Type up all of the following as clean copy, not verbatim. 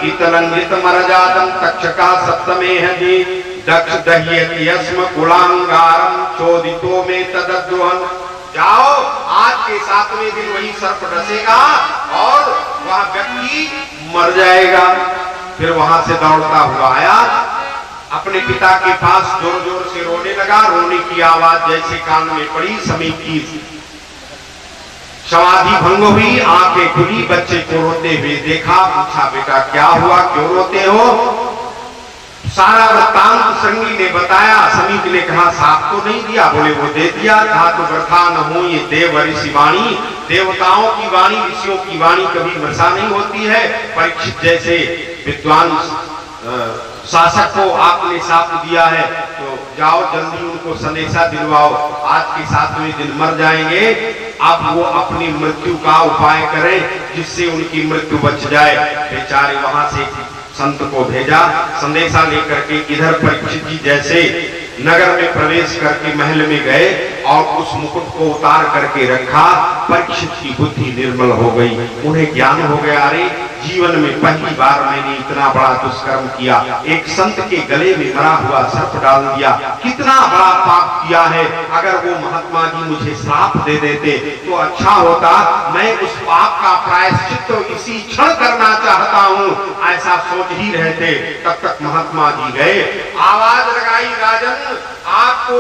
इतलंगित मरजातम तक्षका सप्तमेह जी दक्ष दह्यति यस्म कुलांगारम चोदितो में तदद्रोहन। जाओ, आज के 7वें दिन वही सर्प डसेगा और वह व्यक्ति मर जाएगा। फिर वहां से दौड़ता हुआ आया, अपने पिता के पास जोर जोर से रोने लगा। रोने की आवाज जैसे कान में पड़ी, समीप की समाधि भंग हुई, आंखें खुली, बच्चे को रोते हुए देखा। पूछा, बेटा क्या हुआ, क्यों रोते हो? सारा वृत्तांत संगी ने बताया। समीप ने कहा, साप तो नहीं दिया? बोले, वो दे दिया। कहा, तो व्यर्था न हो ये देव ऋषि वाणी, देवताओं की वाणी, ऋषियों की वाणी कभी वृथा नहीं होती है। परीक्षित जैसे विद्वान शासक को आपने साप दिया है, तो जाओ जल्दी उनको संदेशा दिलवाओ, आज के 7वें दिन मर जाएंगे। अब वो अपनी मृत्यु का उपाय करें जिससे उनकी मृत्यु बच जाए। बेचारे वहां से संत को भेजा, संदेशा लेकर के। इधर परीक्षित जी जैसे नगर में प्रवेश करके महल में गए और उस मुकुट को उतार करके रखा, परीक्षित की बुद्धि निर्मल हो गई। उन्हें ज्ञान हो गया, अरे जीवन में पहली बार मैंने इतना बड़ा दुष्कर्म किया, एक संत के गले में मरा हुआ सर्प डाल दिया, कितना बड़ा पाप किया है। अगर वो महात्मा जी मुझे श्राप दे देते तो अच्छा होता। मैं उस पाप का प्रायश्चित तो इसी क्षण करना चाहता हूँ, ऐसा सोच ही रहे थे। तब तक महात्मा जी गए, आवाज लगाई, राजन आपको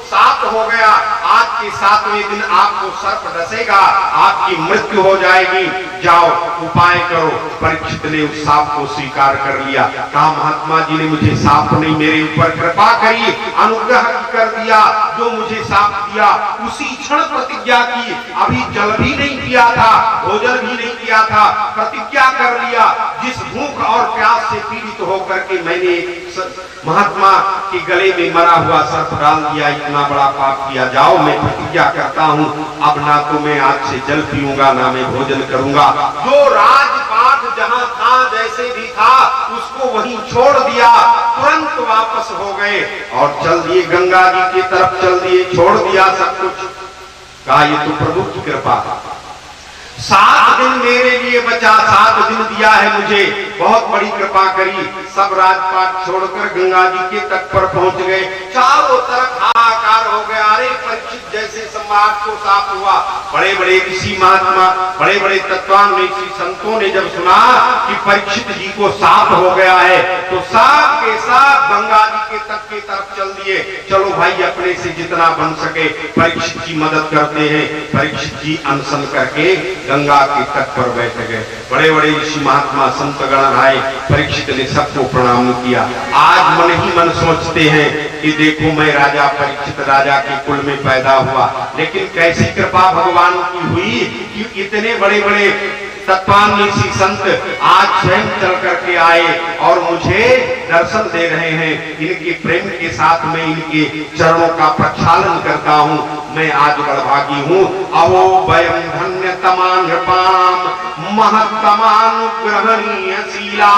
साप हो गया, आज के 7वें दिन आपको सर्प डसेगा, आपकी मृत्यु हो जाएगी, जाओ उपाय करो। परीक्षित ने उस साप को स्वीकार कर लिया। कहा, महात्मा जी ने मुझे साप नहीं, मेरे ऊपर कृपा करी, अनुग्रह कर दिया। जो मुझे साप दिया उसी क्षण प्रतिज्ञा की, अभी जल भी नहीं पिया था, भोजन भी नहीं किया था, प्रतिज्ञा कर लिया। जिस भूख और प्यास से पीड़ित होकर के मैंने महात्मा के गले में मरा हुआ सर्प डाल दिया, इतना बड़ा पाप किया। जाओ, मैं प्रतिज्ञा करता हूँ, अब ना तो मैं आज से जल पीऊंगा, ना मैं भोजन करूंगा। जो राजपाट जहाँ था, जैसे भी था, उसको वहीं छोड़ दिया, तुरंत वापस हो गए और चल दिए गंगा जी की तरफ, चल दिए, छोड़ दिया सब कुछ। कहा, ये तो प्रभु की कृपा। 7 दिन मेरे लिए बचा, 7 दिन दिया है मुझे, बहुत बड़ी कृपा करी। सब राजपाट छोड़कर गंगा जी के तट पर पहुंच गए। चारों तरफ हाहाकार हो गया। अरे परीक्षित जैसे सम्राट को साप हुआ। बड़े बड़े ऋषि महात्मा, बड़े बड़े तत्वान्वेषी संतों ने जब सुना कि परीक्षित जी को साप हो गया है, तो सब के सब गंगा जी के तट की तरफ चल दिए। चलो भाई, अपने से जितना बन सके परीक्षित की मदद करते हैं। परीक्षित जी अनशन करके गंगा के तट पर बैठ गए। बड़े बड़े ऋषि महात्मा संतगण आए, परीक्षित ने सबको प्रणाम किया। आज मन ही मन सोचते हैं कि देखो, मैं राजा परीक्षित राजा के कुल में पैदा हुआ, लेकिन कैसी कृपा भगवान की हुई कि इतने बड़े बड़े तत्वान्वेषी संत आज स्वयं चल करके आए और मुझे दर्शन दे रहे हैं। इनके प्रेम के साथ मैं इनके चरणों का प्रक्षालन करता हूँ। मैं आज बड़भागी हूँ। अहो वयम धन्य तमान नृपाणाम महत्तमानुग्रहणीय शीला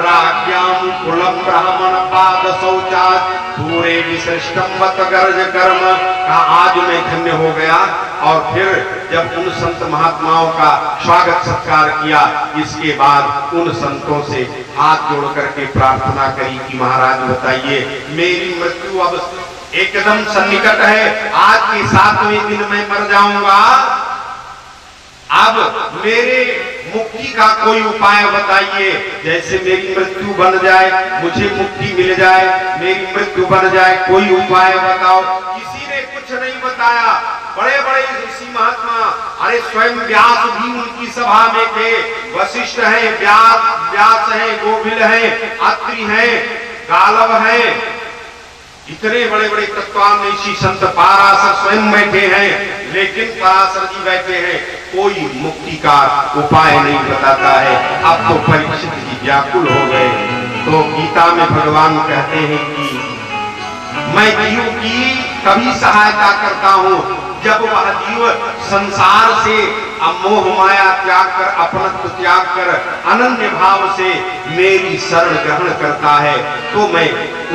राज्ञाम कुलम ब्राह्मण पाद शौचात पूरे विशिष्टम वत गर्ज कर्म। का आज मैं धन्य हो गया। और फिर जब उन संत महात्माओं का स्वागत सत्कार किया, इसके बाद उन संतों से हाथ जोड़ करके प्रार्थना करी कि महाराज बताइए, मेरी मृत्यु अब एकदम सन्निकट है, आज के 7वें दिन मैं मर जाऊंगा। अब मेरे मुक्ति का कोई उपाय बताइए, जैसे मेरी मृत्यु बन जाए, मुझे मुक्ति मिल जाए, मेरी मृत्यु बन जाए, कोई उपाय बताओ। किसी ने कुछ नहीं बताया। बड़े बड़े ऋषि महात्मा, अरे स्वयं व्यास भी उनकी सभा में थे। वशिष्ठ हैं, व्यास हैं, गोविल हैं, अत्रि हैं, गालव हैं, इतने बड़े बड़े तत्वान्वेषी संत, पराशर स्वयं बैठे हैं, लेकिन पराशर जी बैठे हैं, कोई मुक्ति का उपाय नहीं बताता है। अब तो परीक्षित जी व्याकुल हो गए। तो गीता में भगवान कहते हैं कि मैं जीव की कभी सहायता करता हूँ जब वह जीव संसार से मोह माया त्याग कर, अपनत्व त्याग कर अनन्य भाव से मेरी शरण ग्रहण करता है, तो मैं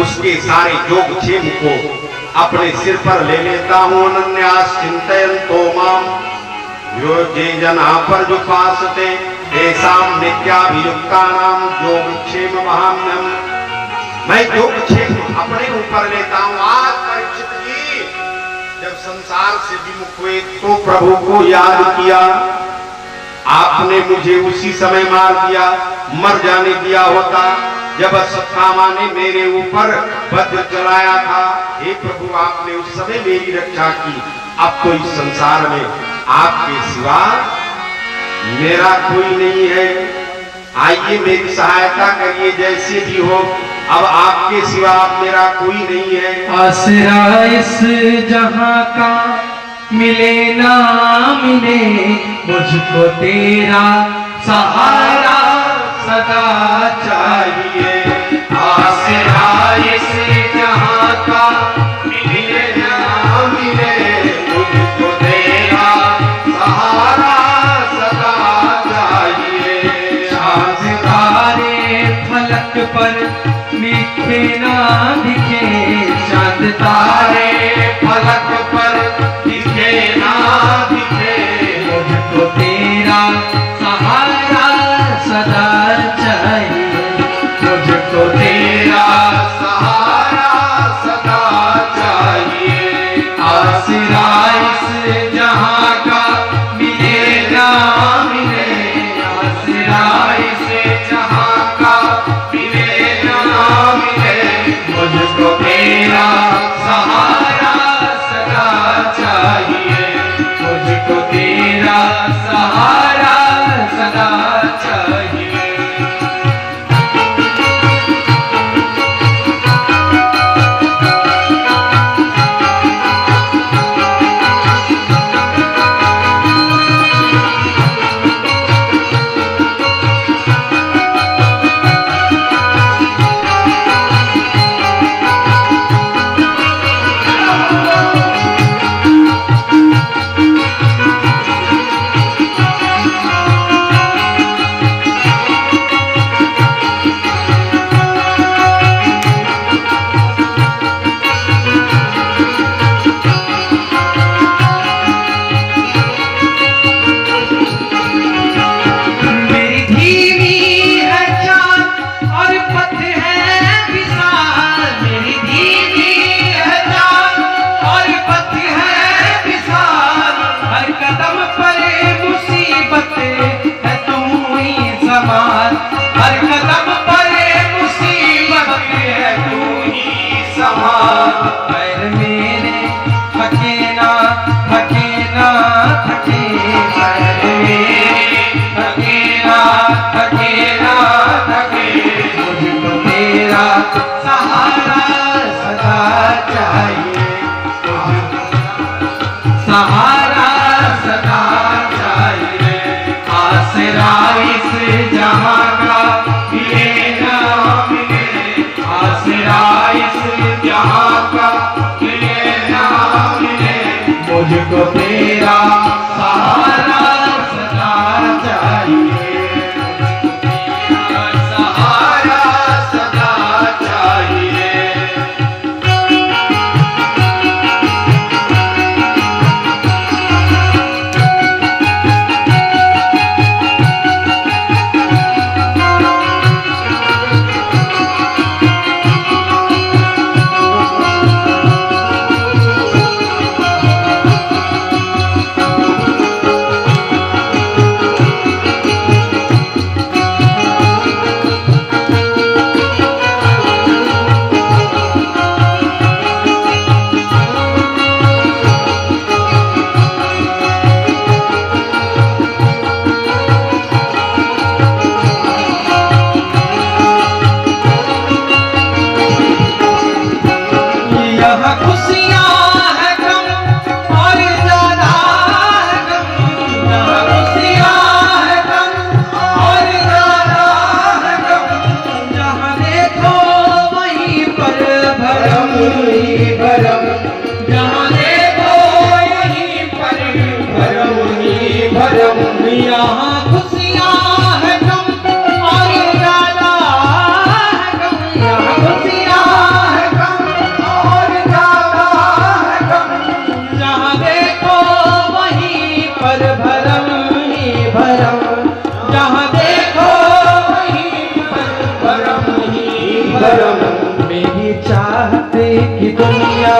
उसके सारे योगक्षेम को अपने सिर पर ले लेता हूँ। अनन्यास चिंतयन्तो माम यो जे जना पर जो पासते तेषां नित्याभियुक्तानां योगक्षेम महाम्यम। मैं योगक्षेम अपने ऊपर लेता हूं। आज परीक्षित जी जब संसार से विमुख हुए तो प्रभु को याद किया, आपने मुझे उसी समय मार दिया, मर जाने दिया होता जब अश्वत्थामा ने मेरे ऊपर वज्र चलाया था। हे प्रभु, आपने उस समय मेरी रक्षा की। अब तो इस संसार में आपके सिवा मेरा कोई नहीं है। आइए मेरी सहायता करिए, जैसे भी हो। अब आपके सिवा मेरा कोई नहीं है। आसरा इस जहां का मिले ना मिले, मुझको तेरा सहारा सदा चाहिए। आसरा इस जहां का मिले ना मिले, मुझको तेरा सहारा सदा चाहिए। चांद तारे फलक पर दिखे ना दिखे, चांद तारे फलक पर दिखे ना दिखे, मुझको तेरा सहारा सदा चाहिए। मुझको तेरा सहारा सदा चाहिए। आसरा इस जहां का मिले ना मिले, आसरा इस जहां का मिले ना मिले, मुझको तेरा सहारा सदा चाहिए। मुझको तेरा सहारा सदा चाहिए। हर कदम पर मुसीबत है, तू ही संभाल। पैर मेरे थके ना थके ना थके, पैर मेरे थके ना थके ना थके, मुझको तेरा सहारा सदा चाहिए। सहारा सदा चाहिए। आसरा इस जहां का मिले धर्म मेरी चाहते कि दुनिया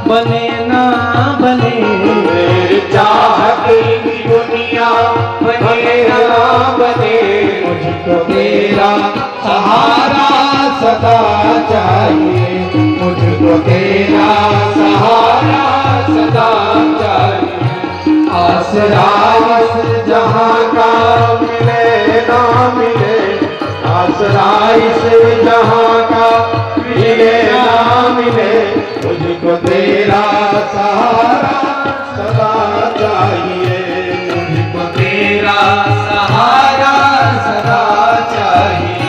बने ना बने, मेरी चाहते की दुनिया बने ना बने, मुझको तेरा सहारा सदा चाहिए, मुझको तेरा सहारा सदा चाहिए। आसरा इस जहां का मिले ना मिले, आसरा इस जहां का मिले ना मिले, मुझको तेरा सहारा सदा चाहिए, मुझको तेरा सहारा सदा चाहिए।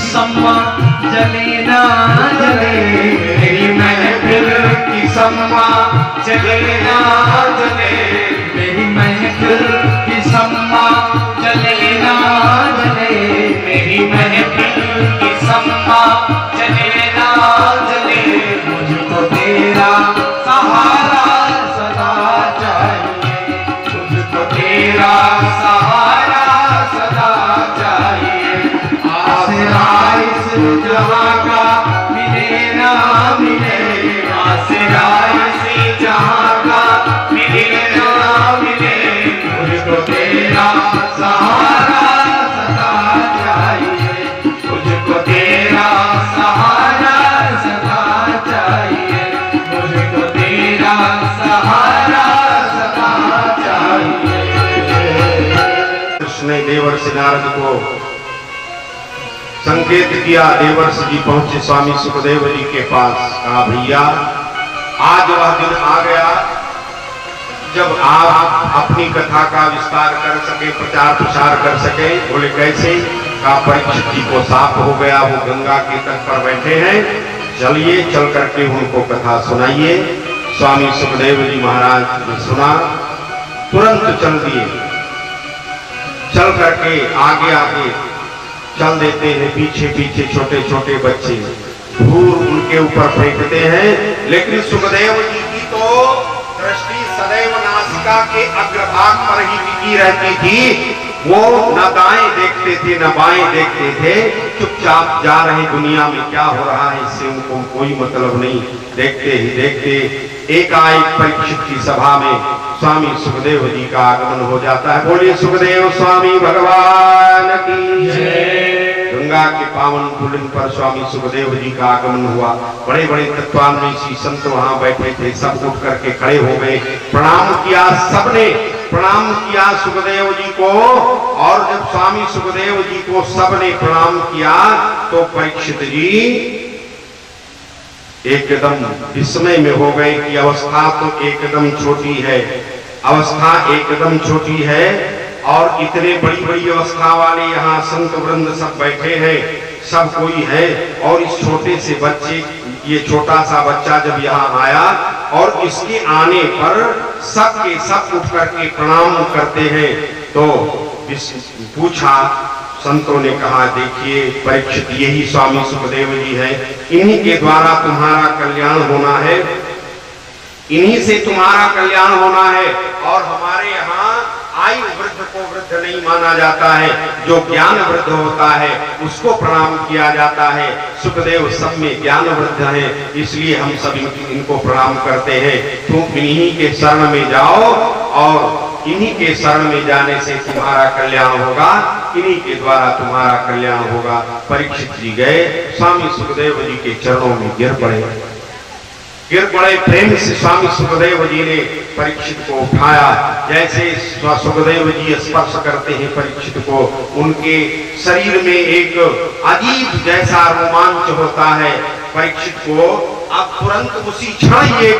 सम्मा जले ना जले, मेरी महफिल की सम्मा जले ना जले, मेरी महफिल की सम्मा जले ना जले, मेरी महफिल की सम्मा जले ना जले, मुझको तेरा सहारा सदा चाहिए, मुझको तेरा सहारा सदा चाहिए। आसरा इस जहां का मिले ना मिले, आसरा इस जहां का मिले ना मिले, मुझको तेरा सहारा सदा चाहिए, मुझको तेरा सहारा सदा चाहिए, मुझको तेरा सहारा सदा चाहिए। कृष्ण ने देवर्षि नारद को संकेत किया। देवर्षि जी पहुंचे स्वामी सुखदेव जी के पास, कहा भैया आज वह दिन आ गया जब आप अपनी कथा का विस्तार कर सके, प्रचार प्रसार कर सके। बोले कैसे? कहा परीक्षित जी को साफ हो गया, वो गंगा के तट पर बैठे हैं, चलिए चल करके उनको कथा सुनाइए। स्वामी सुखदेव जी महाराज ने सुना, तुरंत चल दिए। चल करके आगे आगे चल देते हैं, पीछे पीछे छोटे छोटे बच्चे धूल उनके ऊपर फेंकते हैं। लेकिन सुखदेव जी की तो दृष्टि सदैव नासिका के अग्रभाग पर ही टिकी रहती थी। वो न दाएं देखते थे न बाएं देखते थे, चुपचाप जा रहे दुनिया में क्या हो रहा है इससे उनको कोई मतलब नहीं। देखते ही देखते एकाएक परीक्षित की सभा में स्वामी सुखदेव जी का आगमन हो जाता है। बोलिए सुखदेव स्वामी भगवान की जय। गंगा के पावन पुलिन पर स्वामी सुखदेव जी का आगमन हुआ। बड़े बड़े तत्वान्वेषी संत वहां बैठे थे, सब उठ करके खड़े हो गए, प्रणाम किया। सबने प्रणाम किया सुखदेव जी को। और जब स्वामी सुखदेव जी को सबने प्रणाम किया तो परीक्षित जी एकदम विस्मय में हो गए कि अवस्था तो एकदम छोटी है, अवस्था एकदम छोटी है। और इतने बड़ी बड़ी अवस्था वाले यहाँ संत वृंद सब बैठे हैं, सब कोई है। और इस छोटे से बच्चे, ये छोटा सा बच्चा जब यहाँ आया और इसके आने पर सब के सब उठ करके प्रणाम करते हैं। तो पूछा, संतों ने कहा देखिए परीक्षित यही स्वामी सुखदेव जी है, इन्हीं के द्वारा तुम्हारा कल्याण होना है, इन्हीं से तुम्हारा कल्याण होना है। और हमारे यहाँ आयु वृद्ध को वृद्ध नहीं माना जाता है, जो ज्ञान वृद्ध होता है उसको प्रणाम किया जाता है। सुखदेव सब में ज्ञान वृद्ध है, इसलिए हम सब इनको प्रणाम करते हैं। तुम इन्हीं के शरण में जाओ और इन्हीं के शरण में जाने से तुम्हारा कल्याण होगा, इन्हीं के द्वारा तुम्हारा कल्याण होगा। परीक्षित जी गए, स्वामी सुखदेव जी के चरणों में गिर पड़े। प्रेम से स्वामी सुखदेव जी ने परीक्षित को उठाया। जैसे सुखदेव जी स्पर्श करते हैं परीक्षित को, उनके शरीर में एक अजीब जैसा रोमांच होता है। परीक्षित को अब तुरंत उसी क्षण ये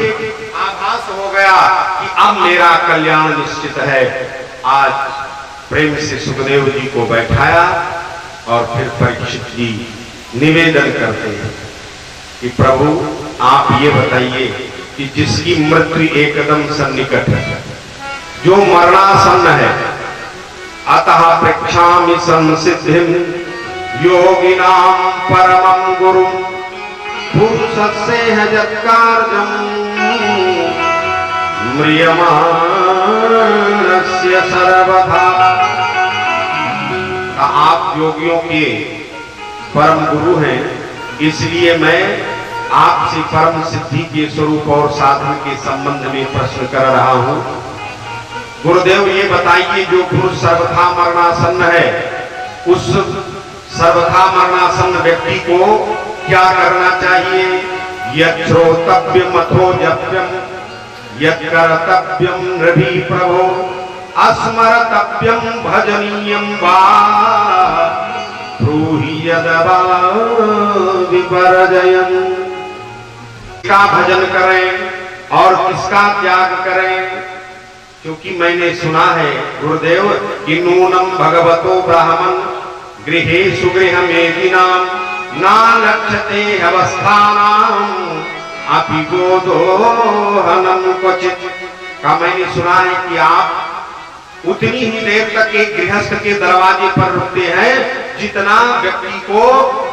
आभास हो गया कि अब मेरा कल्याण निश्चित है। आज प्रेम से सुखदेव जी को बैठाया और फिर परीक्षित जी निवेदन करते हैं कि प्रभु आप ये बताइए कि जिसकी मृत्यु एकदम सन्निकट है, जो मरणासन्न है, अतः पृच्छामि संसिद्धिं योगिनां परमं गुरुं पुरुषस्य जत्कार्यं म्रियमाणस्य सर्वथा। आप योगियों के परम गुरु हैं, इसलिए मैं आपसे परम सिद्धि के स्वरूप और साधन के संबंध में प्रश्न कर रहा हूं। गुरुदेव ये बताइए, जो पुरुष सर्वथा मरणासन्न है, उस सर्वथा मरणासन्न व्यक्ति को क्या करना चाहिए? यच्छ्रोतव्यम अथो जप्यम यत्कर्तव्यम नृभि प्रभो अस्मरतव्यम भजनीयम वा ब्रूहि यदवा विपर्जयन्। किसका भजन करें और किसका त्याग करें? क्योंकि मैंने सुना है गुरुदेव कि नूनम भगवतो ब्राह्मण गृहे सुगृहमेदिनां ना लक्ष्यते अवस्थानां अपि गोदोहनं क्वचित्। का मैंने सुना है कि आप उतनी ही देर तक एक गृहस्थ के दरवाजे पर रुकते हैं जितना व्यक्ति को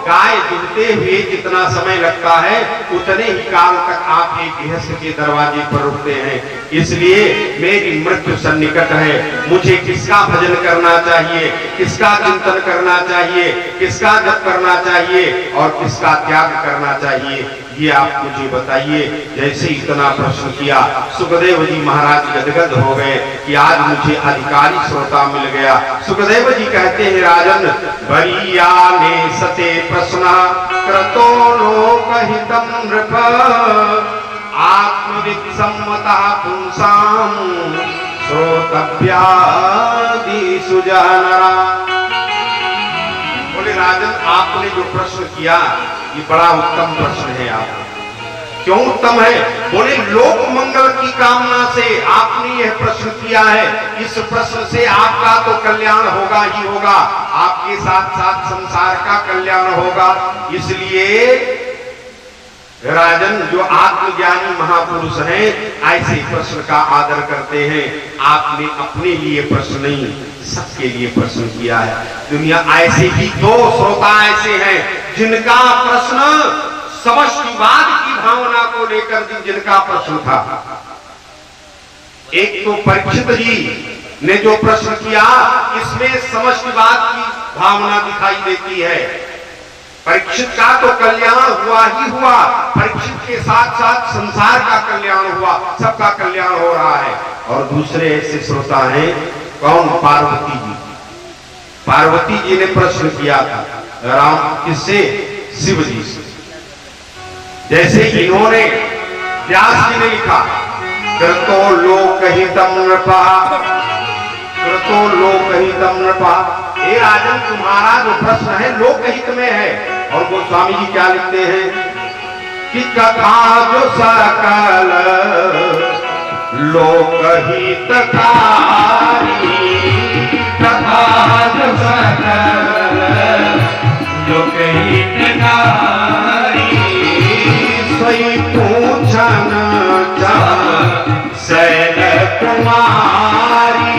गाय दुहते हुए जितना समय लगता है, उतने ही काल तक आप एक गृहस्थ के दरवाजे पर रुकते हैं। इसलिए मेरी मृत्यु सन्निकट है, मुझे किसका भजन करना चाहिए, किसका चिंतन करना चाहिए, किसका जप करना चाहिए और किसका त्याग करना चाहिए, ये आप मुझे बताइए। जैसे इतना प्रश्न किया, सुखदेव जी महाराज गदगद हो गए कि आज मुझे अधिकारी श्रोता मिल गया। सुखदेव जी कहते हैं, राजन बरिया ने सते प्रश्न क्रतो लोकहितं नृप आत्मविद सम्मतः पुंसां श्रोतव्यादि सुजनरा। बोले राजन, आपने जो प्रश्न किया ये बड़ा उत्तम प्रश्न है। आप क्यों उत्तम है? बोले लोक मंगल की कामना से आपने यह प्रश्न किया है। इस प्रश्न से आपका तो कल्याण होगा ही होगा, आपके साथ साथ संसार का कल्याण होगा। इसलिए राजन, जो आत्मज्ञानी महापुरुष हैं ऐसे प्रश्न का आदर करते हैं। आपने अपने लिए प्रश्न नहीं, सबके लिए प्रश्न किया है। दुनिया ऐसे ही दो श्रोता ऐसे हैं जिनका प्रश्न समष्टिवाद की भावना को लेकर जिनका प्रश्न था। एक तो परीक्षित जी ने जो प्रश्न किया, इसमें समष्टिवाद की भावना दिखाई देती है। परीक्षित का तो कल्याण हुआ ही हुआ, परीक्षित के साथ साथ संसार का कल्याण हुआ, सबका कल्याण हो रहा है। और दूसरे ऐसे श्रोता हैं, कौन? पार्वती जी। पार्वती जी ने प्रश्न किया था राम किससे? शिव जी से। जैसे इन्होंने व्यास जी ने लिखा, कृतो लोकहितं नृपा, कृतो लोकहितं नृपा। हे राजन, तुम्हारा जो प्रश्न है लोकहित में है। और वो स्वामी जी क्या लिखते हैं कि कथा जो सकल लोकहित कारी, कथा जो सकल लोकहित कारी, सोई पूछन शैल कुमारी,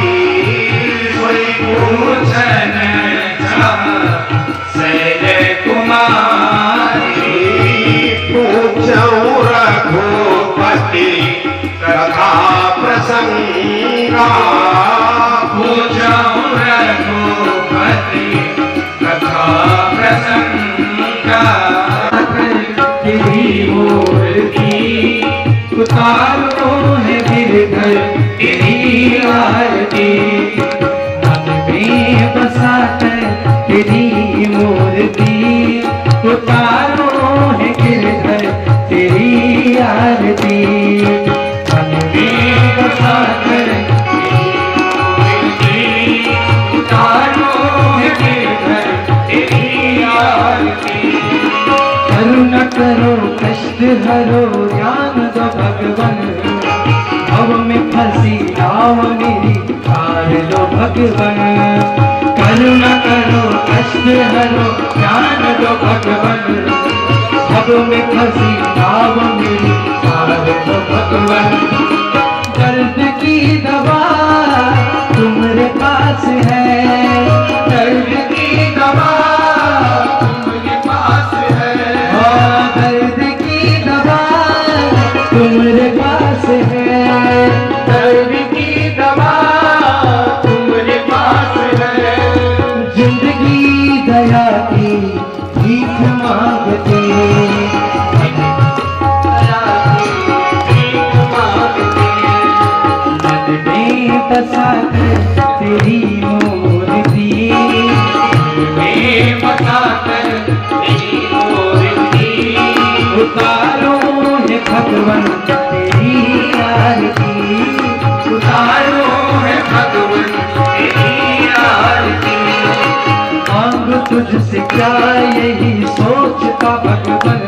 प्रसंगा पूछऊं रघुपति कथा प्रसंगा तेरी मूर्ति उतारो है गिरधर तेरी आरती मन में बसाकर तेरी मूर्ति उतारो है गिरधर तेरी आरती मन में बसाकर तेरी मूर्ति उतारो है गिरधर तेरी आरती करुणा करो कष्ट हरो ज्ञान दो भगवन भव में फंसी नाव मेरी तार दो भगवन करुणा करो कष्ट हरो ज्ञान दो भगवन भव में फंसी नाव मेरी तार दो भगवन दर्द की दवा तुम्हारे पास है दर्द की दवा तुम्हारे पास है दर्द की दवा तुम्हारे पास है दर्द की दवा तुम्हारे पास है जिंदगी दया की भीख मांगते दया की भीख मांगते मन में बसाकर तेरी मूर्ति में बसाकर तेरी मूर्ति उतारो है भगवन तेरी आरती उतारो है भगवन तेरी आरती मांग तुझसे क्या यही सोचता भगवन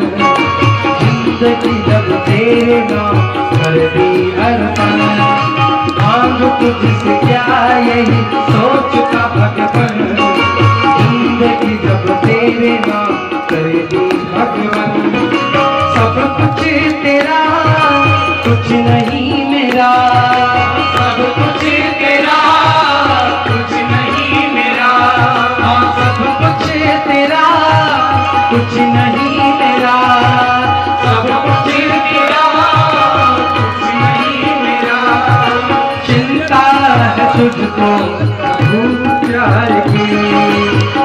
जिंदगी जब तेरे नाम कर दी अर्पण मांग तुझसे क्या यही सोचता भगवन जिंदगी जब तेरे नाम कर दी भगवन सब कुछ तेरा कुछ नहीं मेरा सब कुछ तेरा कुछ नहीं मेरा हाँ सब कुछ तेरा कुछ नहीं मेरा सब कुछ तेरा कुछ नहीं मेरा चिंता है तुझको प्यार की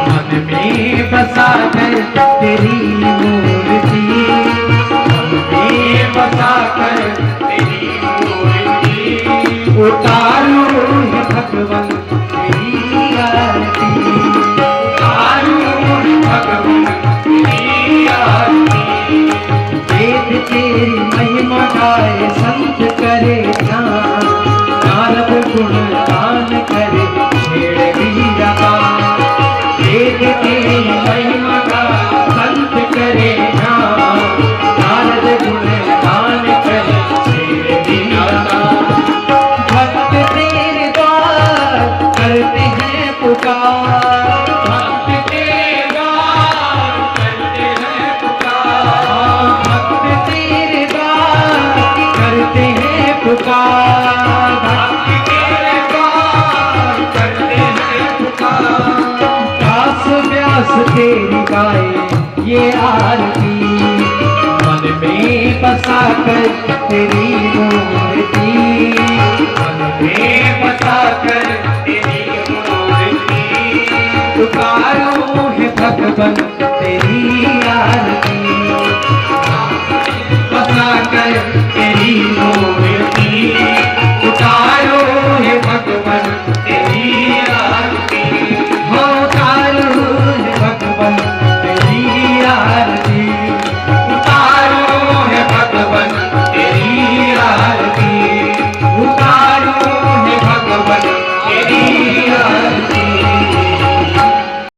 मन में बसा कर तेरी मूर्ति मन में बसा कर तेरी मूर्ति उतारो है भगवन तेरी आरती उतारो है भगवन तेरी आरती वेद तेरी महिमा गाए संत करे ध्यान नारद गुण गान करे छेड़ वीरा वेद तेरी महिमा गाए संत करे ध्यान नारद गुण गान करे छेड़ वीरा भक्त तेरे द्वार करते हैं पुकार भक्त तेरे द्वार करते हैं पुकार भक्त तेरे द्वार करते हैं पुकार भक्त तेरे द्वार करते हैं पुकार दास व्यास तेरी गाए ये आरती मन में बसा कर तेरी मूर्ति मन में बसा कर तेरी मूर्ति उतारो है भगवन